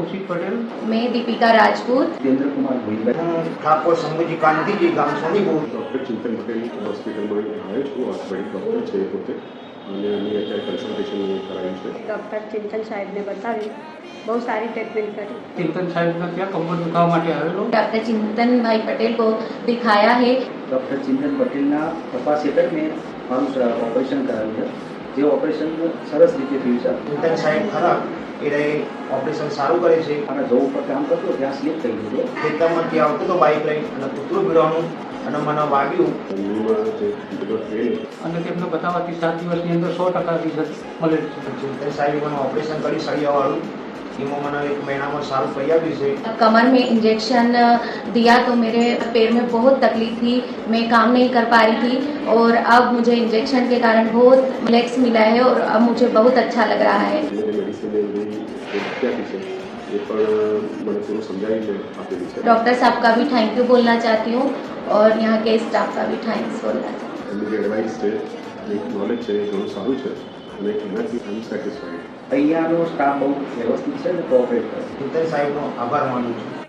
कौशिक पटेल। मैं दीपिका राजपूत। केंद्र कुमार भोईभाई ઠાકોર શંભુજી કાંતિજી ગામ સોનીપુર। ડૉક્ટર ચિંતન પટેલ હોસ્પિટલમાં આવ્યો છું. ઓર્થોપેડિક ડૉક્ટર છે એ પોતે, અને અમે અત્યારે કન્સલ્ટેશન કરાવ્યું છે. ડૉક્ટર ચિંતન સાહેબને બતાવ્યું, બહુ સારી ટ્રીટમેન્ટ કરી. चिंतन साहब का क्या कमर दुखावा माटे आवेलो। डॉक्टर चिंतन भाई पटेल को दिखाया है। ડૉક્ટર ચિંતન પટેલના તપાસ હેઠળ મેં મારું ઓપરેશન કરાવ્યું છે, જે ઓપરેશન સરસ રીતે થયું છે. ચિંતન સાહેબ ખરા એ ઓપરેશન સારું કરે છે. અને જોબ પર કામ કરતો ત્યાં સ્લીપ થઈ ગયું હતું. ખેતરમાંથી આવતો તો બાઇક લઈને અને કૂતરું ભીડવાનું અને મને વાગ્યું. એમાં જે બધો ટ્રેન અને તેમને બતાવવાથી 7 દિવસની અંદર 100% રિઝલ્ટ મળે છે। ચિંતન સાહેબે મને ઓપરેશન કરી સળિયાવાળું, એમાં મને 1 મહિનામાં સારું કરી આપ્યું છે. कमर में इंजेक्शन दिया तो मेरे पैर में बहुत तकलीफ थी, मैं काम नहीं कर पा रही थी और अब मुझे इंजेक्शन के कारण बहुत रिलैक्स मिला है और अब मुझे बहुत अच्छा लग रहा है। જે મેડિસિન એની આપી છે એ પણ મને પૂરું સમજાવીને આપેલી છે. डॉक्टर साहब का भी थैंक यू बोलना चाहती हूँ और यहाँ के स्टाफ का भी थैंक्स बोलना चाहती हूँ। એમની જે એડવાઇસ છે, જે નોલેજ છે એ ઘણું સારું છે અને એનાથી આઈ એમ સેટિસ્ફાઈડ. અહીંયાનો સ્ટાફ બહુ વ્યવસ્થિત છે ને કોઓપરેટ કરે છે. ચિંતન સાહેબનો આભાર માનું છું.